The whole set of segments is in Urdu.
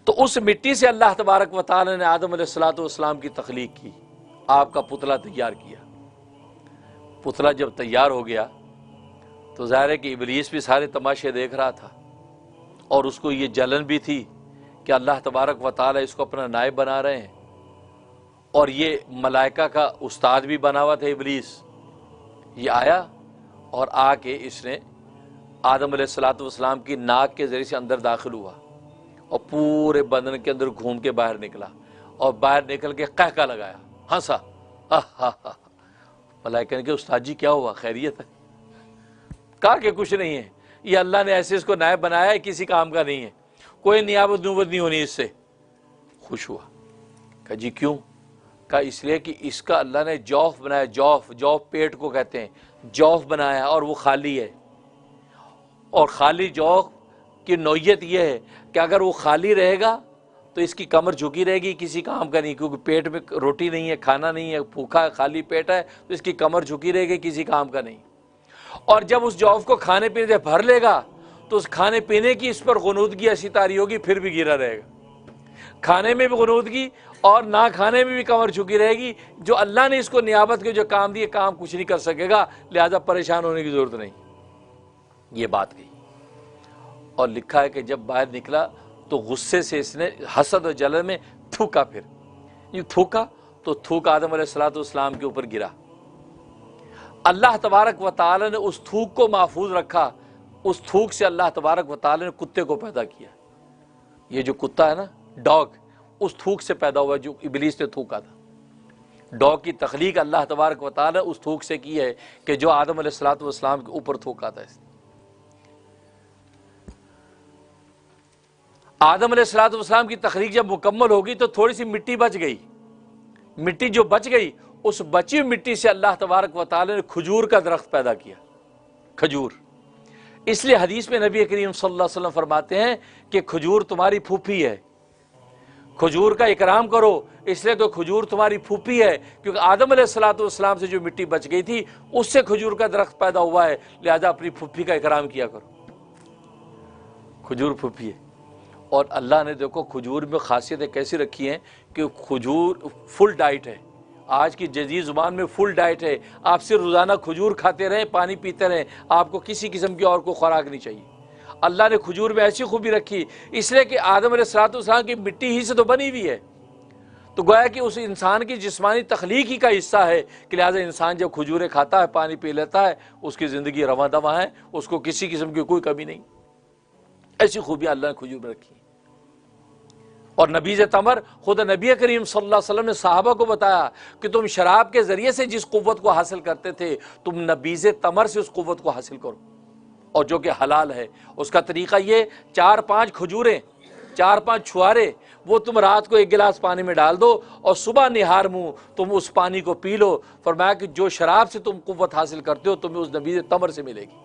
تو اس مٹی سے اللہ تبارک و تعالی نے آدم علیہ السلام کی تخلیق کی، آپ کا پتلا تیار کیا۔ پتلا جب تیار ہو گیا تو ظاہر ہے کہ ابلیس بھی سارے تماشے دیکھ رہا تھا، اور اس کو یہ جلن بھی تھی کہ اللہ تبارک و تعالی اس کو اپنا نائب بنا رہے ہیں، اور یہ ملائکہ کا استاد بھی بنا ہوا تھا ابلیس۔ یہ آیا اور آ کے اس نے آدم علیہ السلام کی ناک کے ذریعے سے اندر داخل ہوا اور پورے بدن کے اندر گھوم کے باہر نکلا، اور باہر نکل کے قہقہ لگایا، ہنسا، ملائکہ نے کہا استاد جی کیا ہوا، خیریت ہے؟ کہا کہ کچھ نہیں ہے، یہ اللہ نے ایسے اس کو نائب بنایا ہے، کسی کام کا نہیں ہے، کوئی نیابت نوبت نہیں ہونی اس سے۔ خوش ہوا، کہا جی کیوں؟ کہا اس لیے کہ اس کا اللہ نے جوف بنایا، جوف پیٹ کو کہتے ہیں، جوف بنایا اور وہ خالی ہے، اور خالی جوف کی نوعیت یہ ہے کہ اگر وہ خالی رہے گا تو اس کی کمر جھکی رہے گی، کسی کام کا نہیں، کیونکہ پیٹ میں روٹی نہیں ہے، کھانا نہیں ہے، بھوکا ہے، خالی پیٹ ہے، تو اس کی کمر جھکی رہے گی، کسی کام کا نہیں۔ اور جب اس جوف کو کھانے پینے سے بھر لے گا تو اس کھانے پینے کی اس پر غنودگی ایسی طاری ہوگی پھر بھی گرا رہے گا، کھانے میں بھی غنودگی اور نہ کھانے میں بھی کمر جھکی رہے گی۔ جو اللہ نے اس کو نیابت کے جو کام دیے، کام کچھ نہیں کر سکے گا، لہذا پریشان ہونے کی ضرورت نہیں۔ یہ بات کہی، اور لکھا ہے کہ جب باہر نکلا تو غصے سے اس نے حسد و جلن میں تھوکا، پھر یہ تھوکا تو تھوک آدم علیہ السلام کے اوپر گرا۔ اللہ تبارک و تعالی نے اس تھوک کو محفوظ رکھا، اس تھوک سے اللہ تبارک و تعالی نے کتے کو پیدا کیا۔ یہ جو کتا ہے نا، ڈاگ، اس تھوک سے پیدا ہوا جو ابلیس نے تھوکا تھا۔ ڈاگ کی تخلیق اللہ تبارک و تعالی اس تھوک سے کی ہے کہ جو آدم علیہ السلام کے اوپر تھوکا تھا اس نے۔ آدم علیہ السلام کی تخلیق جب مکمل ہوگی تو تھوڑی سی مٹی بچ گئی، مٹی جو بچ گئی، اس بچی مٹی سے اللہ تبارک و تعالی نے کھجور کا درخت پیدا کیا، کھجور۔ اس لیے حدیث میں نبی کریم صلی اللہ علیہ وسلم فرماتے ہیں کہ کھجور تمہاری پھوپھی ہے، کھجور کا اکرام کرو، اس لیے تو کھجور تمہاری پھوپھی ہے، کیونکہ آدم علیہ السلام سے جو مٹی بچ گئی تھی اس سے کھجور کا درخت پیدا ہوا ہے، لہذا اپنی پھوپھی کا اکرام کیا کرو۔ کھجور پھوپھی ہے۔ اور اللہ نے دیکھو کھجور میں خاصیتیں کیسی رکھی ہیں کہ کھجور فل ڈائٹ ہے، آج کی جدید زبان میں فل ڈائٹ ہے، آپ صرف روزانہ کھجور کھاتے رہیں، پانی پیتے رہیں، آپ کو کسی قسم کی اور کوئی خوراک نہیں چاہیے۔ اللہ نے کھجور میں ایسی خوبی رکھی، اس لیے کہ آدم علیہ السلام کی مٹی ہی سے تو بنی ہوئی ہے، تو گویا کہ اس انسان کی جسمانی تخلیق ہی کا حصہ ہے کہ لہٰذا انسان جب کھجوریں کھاتا ہے، پانی پی لیتا ہے، اس کی زندگی رواں دواں ہے، اس کو کسی قسم کی کوئی کمی نہیں۔ ایسی خوبیاں اللہ نے کھجور میں رکھی۔ اور نبیذ تمر، خود نبی کریم صلی اللہ علیہ وسلم نے صحابہ کو بتایا کہ تم شراب کے ذریعے سے جس قوت کو حاصل کرتے تھے، تم نبیذ تمر سے اس قوت کو حاصل کرو، اور جو کہ حلال ہے۔ اس کا طریقہ یہ، 4-5 کھجوریں، 4-5 چھوارے، وہ تم رات کو 1 گلاس پانی میں ڈال دو اور صبح نہار منہ تم اس پانی کو پی لو۔ فرمایا کہ جو شراب سے تم قوت حاصل کرتے ہو تمہیں اس نبیذ تمر سے ملے گی۔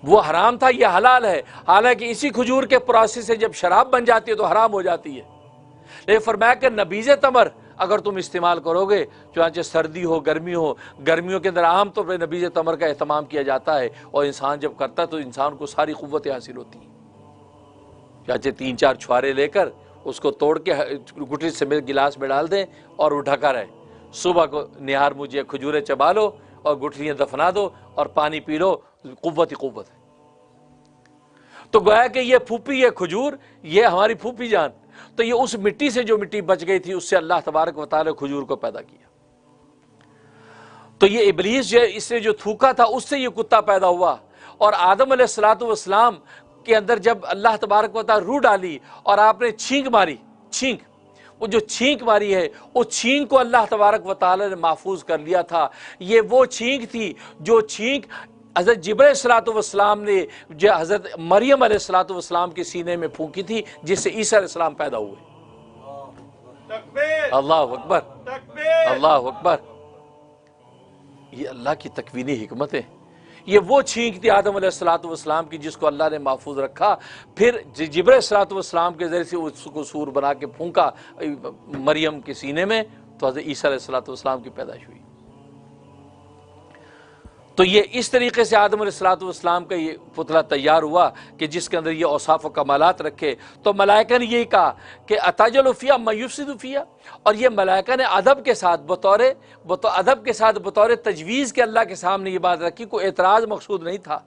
وہ حرام تھا، یہ حلال ہے، حالانکہ اسی کھجور کے پروسیس سے جب شراب بن جاتی ہے تو حرام ہو جاتی ہے۔ لیکن فرمایا کہ نبیذ تمر اگر تم استعمال کرو گے، چنانچہ سردی ہو گرمی ہو، گرمیوں کے اندر عام طور پر نبیذ تمر کا اہتمام کیا جاتا ہے، اور انسان جب کرتا ہے تو انسان کو ساری قوتیں حاصل ہوتی ہیں۔ چنانچہ 3-4 چھوارے لے کر اس کو توڑ کے گٹھلی سمیت گلاس میں ڈال دیں اور وہ ڈھکا رہے، صبح کو نہار مجھے کھجوریں چبا لو اور گٹھلیاں دفنا دو اور پانی پی لو، قوت ہی قوت ہے۔ تو گویا کہ یہ پھوپھی، یہ کھجور، یہ ہماری پھوپھی جان، تو یہ اس مٹی سے جو مٹی بچ گئی تھی اس سے اللہ تبارک و تعالی کھجور کو پیدا کیا۔ تو یہ ابلیس جو اس سے جو تھوکا تھا اس سے یہ کتا پیدا ہوا، اور آدم علیہ السلام کے اندر جب اللہ تبارک و تعالی روح ڈالی اور آپ نے چھینک ماری، چھینک، وہ جو چھینک ماری ہے اس چھینک کو اللہ تبارک و تعالی نے محفوظ کر لیا تھا۔ یہ وہ چھینک تھی جو چھینک حضرت جبرائیل علیہ السلام نے جو حضرت مریم علیہ السلام کے سینے میں پھونکی تھی، جس سے عیسیٰ علیہ السلام پیدا ہوئے۔ تکبیر، اللہ اکبر، تکبیر، اللہ اکبر۔ یہ اللہ کی تکوینی حکمت ہے۔ یہ وہ چھینک تھی آدم علیہ السلام کی جس کو اللہ نے محفوظ رکھا، پھر جبرائیل علیہ السلام کے ذریعے سے اس کو سور بنا کے پھونکا مریم کے سینے میں، تو حضرت عیسیٰ علیہ السلام کی پیدائش ہوئی۔ تو یہ اس طریقے سے آدم علیہ السلام کا یہ پتلا تیار ہوا کہ جس کے اندر یہ اوصاف و کمالات رکھے۔ تو ملائکہ نے یہی کہا کہ اتجعل فیہا من یفسد فیہا، اور یہ ملائکہ نے ادب کے ساتھ بطور تجویز کے اللہ کے سامنے یہ بات رکھی، کوئی اعتراض مقصود نہیں تھا۔